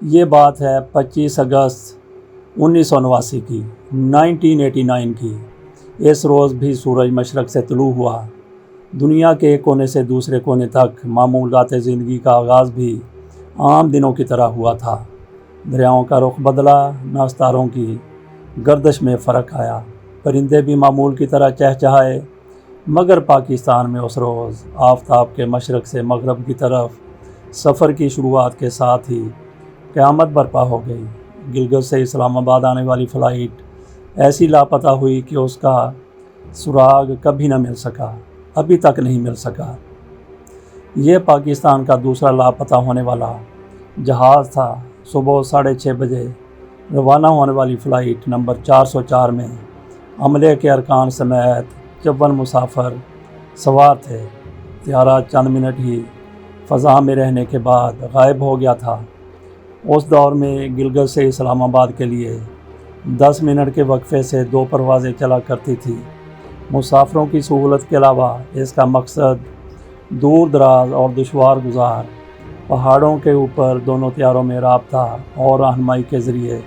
یہ بات ہے 25 اگست 1989 کی 1989 کی۔ اس روز بھی سورج مشرق سے طلوع ہوا۔ دنیا کے ایک کونے سے دوسرے کونے تک معمولات زندگی کا آغاز بھی عام دنوں کی طرح ہوا تھا۔ دریاؤں کا رخ بدلا، نہ ستاروں کی گردش میں فرق آیا۔ پرندے بھی معمول کی طرح چہچہائے، مگر پاکستان میں اس روز آفتاب کے مشرق سے مغرب کی طرف سفر کی شروعات کے ساتھ ہی قیامت برپا ہو گئی۔ گلگت سے اسلام آباد آنے والی فلائٹ ایسی لاپتہ ہوئی کہ اس کا سراغ کبھی نہ مل سکا، ابھی تک نہیں مل سکا۔ یہ پاکستان کا دوسرا لاپتہ ہونے والا جہاز تھا۔ صبح 6:30 بجے روانہ ہونے والی فلائٹ نمبر 404 میں عملے کے ارکان سمیت 54 مسافر سوار تھے۔ طیارہ چند منٹ ہی فضا میں رہنے کے بعد غائب ہو گیا تھا۔ اس دور میں گلگت سے اسلام آباد کے لیے 10 منٹ کے وقفے سے 2 پروازیں چلا کرتی تھی۔ مسافروں کی سہولت کے علاوہ اس کا مقصد دور دراز اور دشوار گزار پہاڑوں کے اوپر دونوں طیاروں میں رابطہ اور رہنمائی کے ذریعے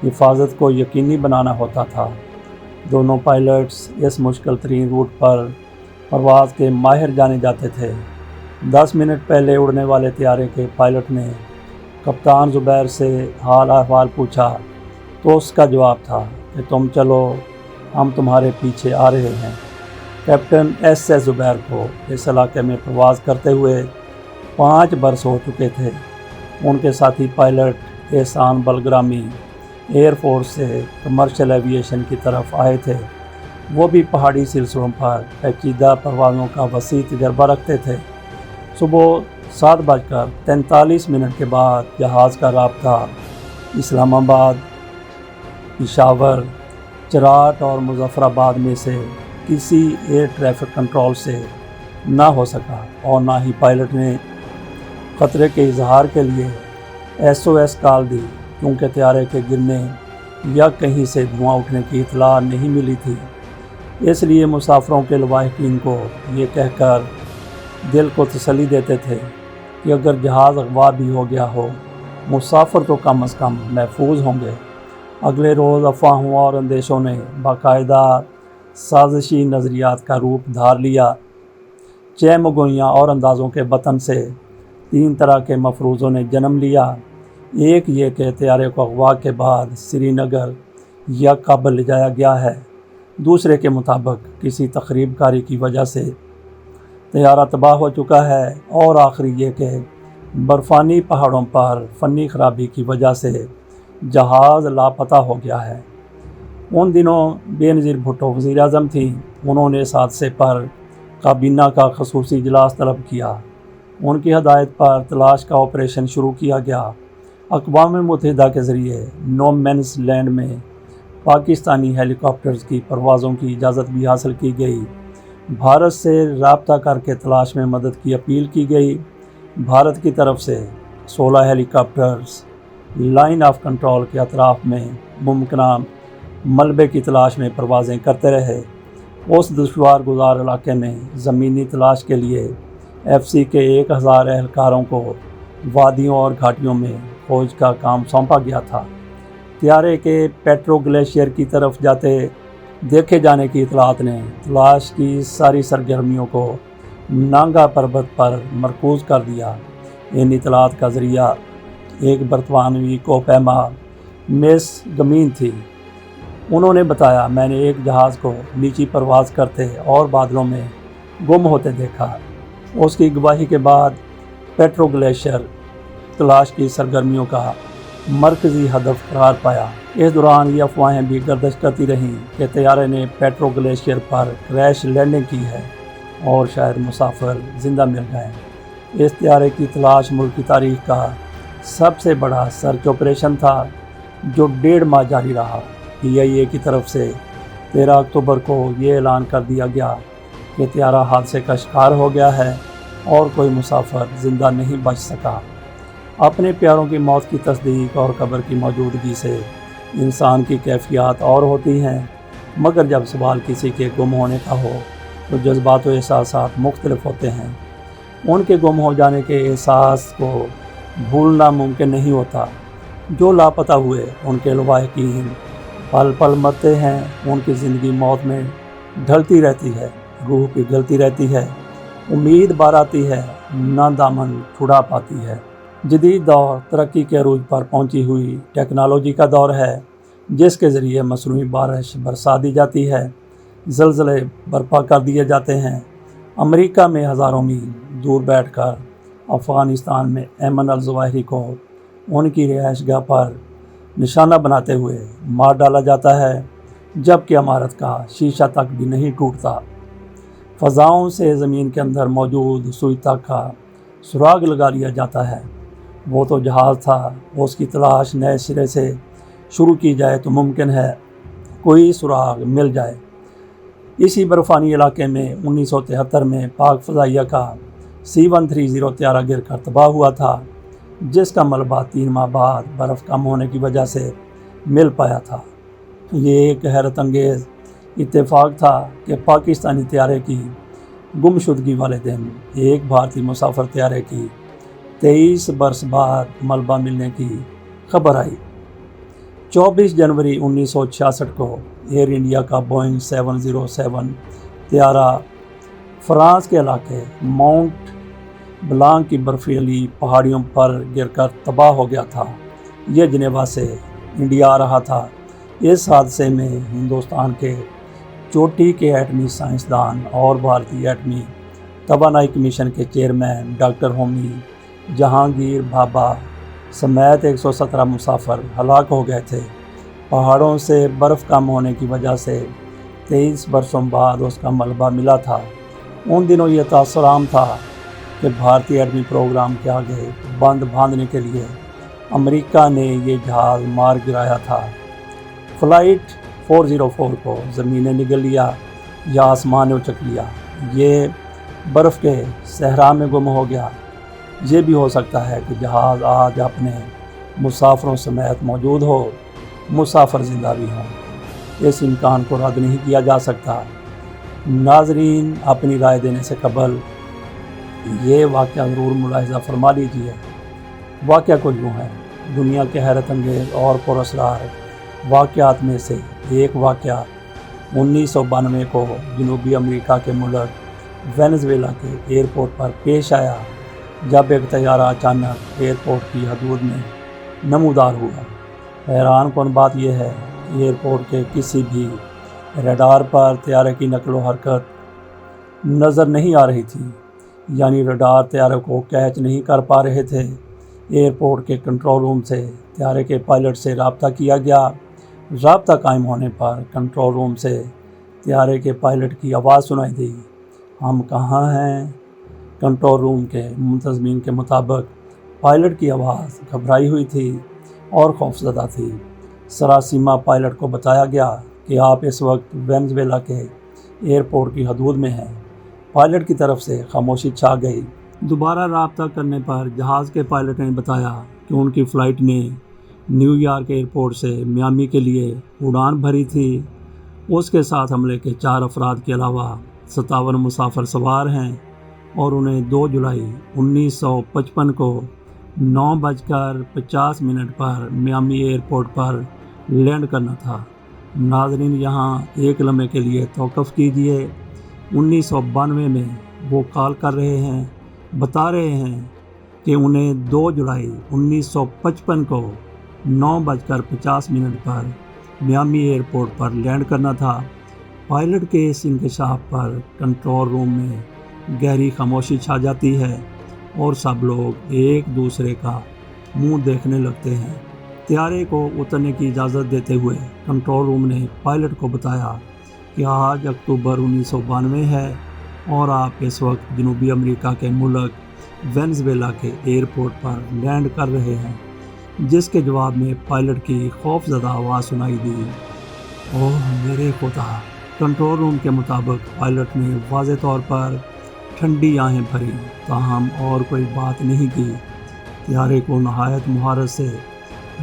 حفاظت کو یقینی بنانا ہوتا تھا۔ دونوں پائلٹس اس مشکل ترین روٹ پر پرواز کے ماہر جانے جاتے تھے۔ 10 منٹ پہلے اڑنے والے طیارے کے پائلٹ نے کپتان زبیر سے حال احوال پوچھا تو اس کا جواب تھا کہ تم چلو، ہم تمہارے پیچھے آ رہے ہیں۔ کیپٹن ایس زبیر کو اس علاقے میں پرواز کرتے ہوئے 5 برس ہو چکے تھے۔ ان کے ساتھی پائلٹ احسان بلگرامی ایئر فورس سے کمرشل ایویشن کی طرف آئے تھے۔ وہ بھی پہاڑی سلسلوں پر پیچیدہ پروازوں کا وسیع تجربہ رکھتے تھے۔ صبح 7:43 کے بعد جہاز کا رابطہ اسلام آباد، پشاور، چراٹ اور مظفر آباد میں سے کسی ایئر ٹریفک کنٹرول سے نہ ہو سکا، اور نہ ہی پائلٹ نے خطرے کے اظہار کے لیے SOS کال دی، کیونکہ طیارے کے گرنے یا کہیں سے دھواں اٹھنے کی اطلاع نہیں ملی تھی۔ اس لیے مسافروں کے لواحقین کو یہ کہہ کر دل کو تسلی دیتے تھے کہ اگر جہاز اغوا بھی ہو گیا ہو، مسافر تو کم از کم محفوظ ہوں گے۔ اگلے روز افواہوں اور اندیشوں نے باقاعدہ سازشی نظریات کا روپ دھار لیا۔ چہمگوئیاں اور اندازوں کے بطن سے 3 طرح کے مفروضوں نے جنم لیا۔ ایک یہ کہ طیارے کو اغوا کے بعد سری نگر یا کابل لے جایا گیا ہے۔ دوسرے کے مطابق کسی تخریب کاری کی وجہ سے طیارہ تباہ ہو چکا ہے، اور آخری یہ کہ برفانی پہاڑوں پر فنی خرابی کی وجہ سے جہاز لاپتہ ہو گیا ہے۔ ان دنوں بے نظیر بھٹو وزیر اعظم تھیں۔ انہوں نے اس حادثے پر کابینہ کا خصوصی اجلاس طلب کیا۔ ان کی ہدایت پر تلاش کا آپریشن شروع کیا گیا۔ اقوام متحدہ کے ذریعے نو مینس لینڈ میں پاکستانی ہیلی کاپٹرز کی پروازوں کی اجازت بھی حاصل کی گئی۔ بھارت سے رابطہ کر کے تلاش میں مدد کی اپیل کی گئی۔ بھارت کی طرف سے 16 ہیلی کاپٹرز لائن آف کنٹرول کے اطراف میں ممکنہ ملبے کی تلاش میں پروازیں کرتے رہے۔ اس دشوار گزار علاقے میں زمینی تلاش کے لیے FC کے 1000 اہلکاروں کو وادیوں اور گھاٹیوں میں کھوج کا کام سونپا گیا تھا۔ طیارے کے پیٹرو گلیشیئر کی طرف دیکھے جانے کی اطلاعات نے تلاش کی ساری سرگرمیوں کو نانگا پربت پر مرکوز کر دیا۔ ان اطلاعات کا ذریعہ ایک برطانوی کوہ-پیما مس گمین تھی۔ انہوں نے بتایا، میں نے ایک جہاز کو نیچی پرواز کرتے اور بادلوں میں گم ہوتے دیکھا۔ اس کی گواہی کے بعد پیٹرو گلیشیئر تلاش کی سرگرمیوں کا مرکزی ہدف قرار پایا۔ اس دوران یہ افواہیں بھی گردش کرتی رہیں کہ طیارے نے پیٹرو گلیشیئر پر کریش لینڈنگ کی ہے اور شاید مسافر زندہ مل گئے۔ اس طیارے کی تلاش ملک کی تاریخ کا سب سے بڑا سرچ آپریشن تھا، جو 1.5 ماہ جاری رہا۔ PIA کی طرف سے 13 اکتوبر کو یہ اعلان کر دیا گیا کہ طیارہ حادثے کا شکار ہو گیا ہے اور کوئی مسافر زندہ نہیں بچ سکا۔ اپنے پیاروں کی موت کی تصدیق اور قبر کی موجودگی سے انسان کی کیفیات اور ہوتی ہیں، مگر جب سوال کسی کے گم ہونے کا ہو تو جذبات و احساسات مختلف ہوتے ہیں۔ ان کے گم ہو جانے کے احساس کو بھولنا ممکن نہیں ہوتا۔ جو لاپتہ ہوئے ان کے لواحقین پل پل مرتے ہیں، ان کی زندگی موت میں ڈھلتی رہتی ہے، روح پگھلتی رہتی ہے، امید بار آتی ہے، نہ دامن چھڑا پاتی ہے۔ جدید دور ترقی کے عروج پر پہنچی ہوئی ٹیکنالوجی کا دور ہے، جس کے ذریعے مصنوعی بارش برسا دی جاتی ہے، زلزلے برپا کر دیے جاتے ہیں۔ امریکہ میں ہزاروں میل دور بیٹھ کر افغانستان میں ایمن الظواہری کو ان کی رہائش گاہ پر نشانہ بناتے ہوئے مار ڈالا جاتا ہے، جبکہ عمارت کا شیشہ تک بھی نہیں ٹوٹتا۔ فضاؤں سے زمین کے اندر موجود سوئی تک کا سراغ لگا لیا جاتا ہے۔ وہ تو جہاز تھا، اس کی تلاش نئے سرے سے شروع کی جائے تو ممکن ہے کوئی سراغ مل جائے۔ اسی برفانی علاقے میں 1973 میں پاک فضائیہ کا C-130 طیارہ گر کر تباہ ہوا تھا، جس کا ملبہ 3 ماہ بعد برف کم ہونے کی وجہ سے مل پایا تھا۔ یہ ایک حیرت انگیز اتفاق تھا کہ پاکستانی طیارے کی گمشدگی والے دن ایک بھارتی مسافر طیارے کی 23 برس بعد ملبہ ملنے کی خبر آئی۔ 24 جنوری 1966 کو ایئر انڈیا کا بوئنگ 707 طیارہ فرانس کے علاقے ماؤنٹ بلانک کی برفیلی پہاڑیوں پر گر کر تباہ ہو گیا تھا۔ یہ جنیوا سے انڈیا آ رہا تھا۔ اس حادثے میں ہندوستان کے چوٹی کے ایٹمی سائنسدان اور بھارتی ایٹمی توانائی کمیشن کے چیئرمین ڈاکٹر ہومی جہانگیر بھابھا سمیت 117 مسافر ہلاک ہو گئے تھے۔ پہاڑوں سے برف کم ہونے کی وجہ سے 23 برسوں بعد اس کا ملبہ ملا تھا۔ ان دنوں یہ تاثر عام تھا کہ بھارتی ایٹمی پروگرام کے آگے بند باندھنے کے لیے امریکہ نے یہ جہاز مار گرایا تھا۔ فلائٹ 404 کو زمین نے نگل لیا یا آسمان نے اچک لیا۔ یہ برف کے صحرا میں گم ہو گیا۔ یہ بھی ہو سکتا ہے کہ جہاز آج اپنے مسافروں سمیت موجود ہو، مسافر زندہ بھی ہوں۔ اس امکان کو رد نہیں کیا جا سکتا۔ ناظرین، اپنی رائے دینے سے قبل یہ واقعہ ضرور ملاحظہ فرما لیجیے۔ واقعہ کچھ یوں ہے۔ دنیا کے حیرت انگیز اور پراسرار واقعات میں سے ایک واقعہ 1992 کو جنوبی امریکہ کے ملک وینزویلا کے ایئرپورٹ پر پیش آیا، جب ایک طیارہ اچانک ایئرپورٹ کی حدود میں نمودار ہوا۔ حیران کن بات یہ ہے کہ ایئرپورٹ کے کسی بھی ریڈار پر طیارے کی نقل و حرکت نظر نہیں آ رہی تھی، یعنی ریڈار طیارے کو کیچ نہیں کر پا رہے تھے۔ ایئرپورٹ کے کنٹرول روم سے طیارے کے پائلٹ سے رابطہ کیا گیا۔ رابطہ قائم ہونے پر کنٹرول روم سے طیارے کے پائلٹ کی آواز سنائی دی، ہم کہاں ہیں؟ کنٹرول روم کے منتظمین کے مطابق پائلٹ کی آواز گھبرائی ہوئی تھی اور خوفزدہ تھی۔ سراسیما پائلٹ کو بتایا گیا کہ آپ اس وقت وینزویلا کے ایئرپورٹ کی حدود میں ہیں۔ پائلٹ کی طرف سے خاموشی چھا گئی۔ دوبارہ رابطہ کرنے پر جہاز کے پائلٹ نے بتایا کہ ان کی فلائٹ نے نیو یارک ایئرپورٹ سے میامی کے لیے اڑان بھری تھی۔ اس کے ساتھ حملے کے 4 افراد کے علاوہ 57 مسافر سوار ہیں اور انہیں 2 جولائی 1955 کو 9:50 پر میامی ایئرپورٹ پر لینڈ کرنا تھا۔ ناظرین، یہاں ایک لمحے کے لیے توقف کیجیے۔ 1992 میں وہ کال کر رہے ہیں، بتا رہے ہیں کہ انہیں 2 جولائی 1955 کو 9:50 پر میامی ایئرپورٹ پر لینڈ کرنا تھا۔ پائلٹ کے اس انکشاف پر کنٹرول روم میں گہری خاموشی چھا جاتی ہے اور سب لوگ ایک دوسرے کا منہ دیکھنے لگتے ہیں۔ طیارے کو اترنے کی اجازت دیتے ہوئے کنٹرول روم نے پائلٹ کو بتایا کہ آج اکتوبر 1992 ہے اور آپ اس وقت جنوبی امریکہ کے ملک وینزویلا کے ایئرپورٹ پر لینڈ کر رہے ہیں، جس کے جواب میں پائلٹ کی خوفزدہ آواز سنائی دی، اوہ میرے خدا! کنٹرول روم کے مطابق پائلٹ نے واضح طور پر ٹھنڈی آہیں بھری، تاہم اور کوئی بات نہیں کی۔ طیارے کو نہایت مہارت سے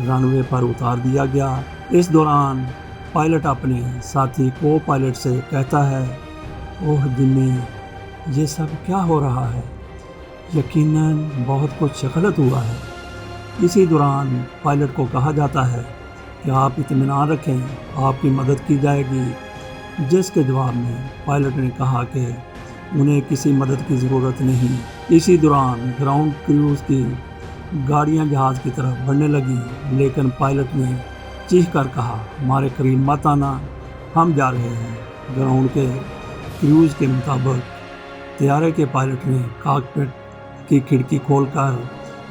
رن وے پر اتار دیا گیا۔ اس دوران پائلٹ اپنے ساتھی کو پائلٹ سے کہتا ہے، اوہ جنی، یہ سب کیا ہو رہا ہے؟ یقیناً بہت کچھ غلط ہوا ہے۔ اسی دوران پائلٹ کو کہا جاتا ہے کہ آپ اطمینان رکھیں، آپ کی مدد کی جائے گی، جس کے جواب میں پائلٹ نے کہا کہ انہیں کسی مدد کی ضرورت نہیں۔ اسی دوران گراؤنڈ کریوز کی گاڑیاں جہاز کی طرف بڑھنے لگیں، لیکن پائلٹ نے چیخ کر کہا، ہمارے قریب مت آنا، ہم جا رہے ہیں۔ گراؤنڈ کے کریوز کے مطابق طیارے کے پائلٹ نے کاکپٹ کی کھڑکی کھول کر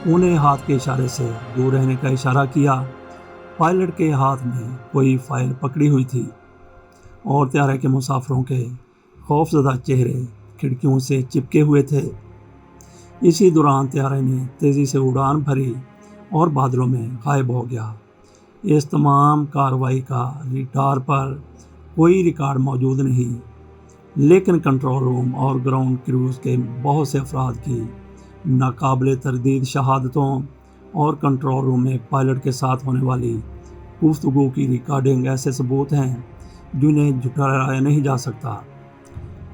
انہیں ہاتھ کے اشارے سے دور رہنے کا اشارہ کیا۔ پائلٹ کے ہاتھ میں کوئی فائل پکڑی ہوئی تھی اور طیارے کے مسافروں کے خوفزدہ چہرے کھڑکیوں سے چپکے ہوئے تھے۔ اسی دوران طیارے نے تیزی سے اڑان بھری اور بادلوں میں غائب ہو گیا۔ اس تمام کارروائی کا ریڈار پر کوئی ریکارڈ موجود نہیں، لیکن کنٹرول روم اور گراؤنڈ کریوز کے بہت سے افراد کی ناقابل تردید شہادتوں اور کنٹرول روم میں پائلٹ کے ساتھ ہونے والی گفتگو کی ریکارڈنگ ایسے ثبوت ہیں جنہیں جھٹلایا نہیں جا سکتا۔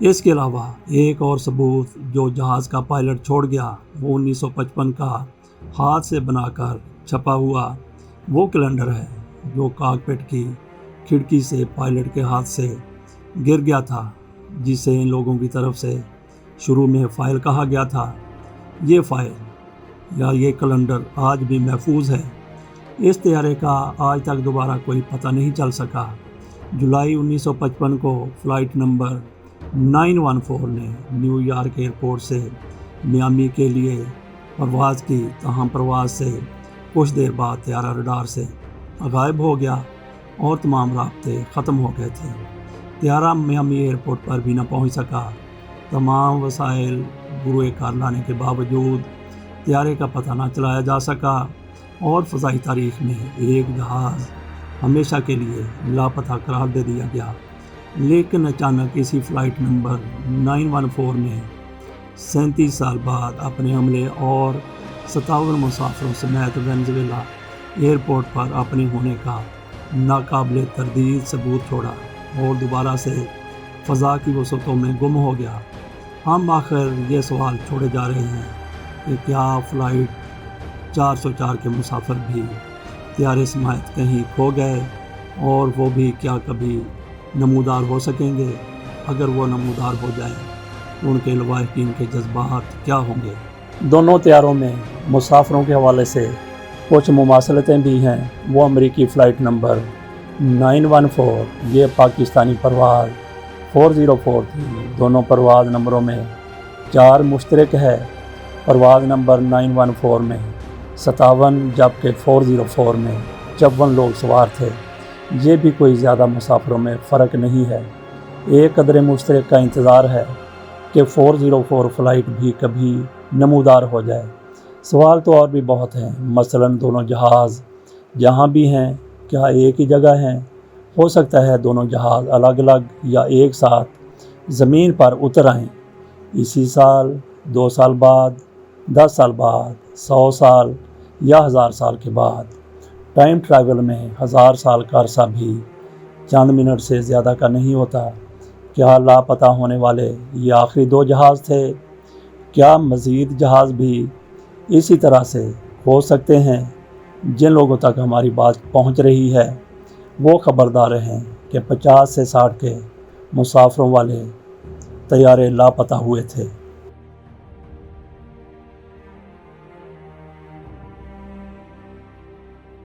اس کے علاوہ ایک اور ثبوت جو جہاز کا پائلٹ چھوڑ گیا وہ 1955 کا ہاتھ سے بنا کر چھپا ہوا وہ کیلنڈر ہے جو کاکپٹ کی کھڑکی سے پائلٹ کے ہاتھ سے گر گیا تھا، جسے ان لوگوں کی طرف سے شروع میں فائل کہا گیا تھا۔ یہ فائل یا یہ کیلنڈر آج بھی محفوظ ہے۔ اس طیارے کا آج تک دوبارہ کوئی پتہ نہیں چل سکا۔ جولائی 1955 کو فلائٹ نمبر 914 نے نیو یارک ایئرپورٹ سے میامی کے لیے پرواز کی، تاہم پرواز سے کچھ دیر بعد طیارہ رڈار سے غائب ہو گیا اور تمام رابطے ختم ہو گئے تھے۔ طیارہ میامی ایئرپورٹ پر بھی نہ پہنچ سکا۔ تمام وسائل بروئے کار لانے کے باوجود طیارے کا پتہ نہ چلایا جا سکا اور فضائی تاریخ میں ایک جہاز ہمیشہ کے لیے لاپتہ قرار دے دیا گیا۔ لیکن اچانک اسی فلائٹ نمبر 914 نے 37 سال بعد اپنے عملے اور 57 مسافروں سمیت وینزویلا ایئرپورٹ پر اپنے ہونے کا ناقابل تردید ثبوت چھوڑا اور دوبارہ سے فضا کی وسعتوں میں گم ہو گیا۔ ہم آخر یہ سوال چھوڑے جا رہے ہیں کہ کیا فلائٹ 404 کے مسافر بھی طیارے سمیت کہیں کھو گئے، اور وہ بھی کیا کبھی نمودار ہو سکیں گے؟ اگر وہ نمودار ہو جائے تو ان کے لواحقین کے جذبات کیا ہوں گے؟ دونوں طیاروں میں مسافروں کے حوالے سے کچھ مماثلتیں بھی ہیں۔ وہ امریکی فلائٹ نمبر 914 یہ پاکستانی پرواز 404 تھی۔ دونوں پرواز نمبروں میں 4 مشترک ہے۔ پرواز نمبر 914 میں 57 جبکہ 404 میں 54 لوگ سوار تھے۔ یہ بھی کوئی زیادہ مسافروں میں فرق نہیں ہے۔ ایک قدر مشترک کا انتظار ہے کہ 404 فلائٹ بھی کبھی نمودار ہو جائے۔ سوال تو اور بھی بہت ہیں، مثلاً دونوں جہاز جہاں بھی ہیں کیا ایک ہی جگہ ہیں؟ ہو سکتا ہے دونوں جہاز الگ الگ یا ایک ساتھ زمین پر اتر آئیں، اسی سال، 2 سال بعد، 10 سال بعد، 100 سال یا 1000 سال کے بعد۔ ٹائم ٹریول میں 1000 سال کا عرصہ بھی چند منٹ سے زیادہ کا نہیں ہوتا۔ کیا لاپتہ ہونے والے یہ آخری 2 جہاز تھے؟ کیا مزید جہاز بھی اسی طرح سے ہو سکتے ہیں؟ جن لوگوں تک ہماری بات پہنچ رہی ہے وہ خبردار ہیں کہ 50 سے 60 کے مسافروں والے طیارے لاپتہ ہوئے تھے۔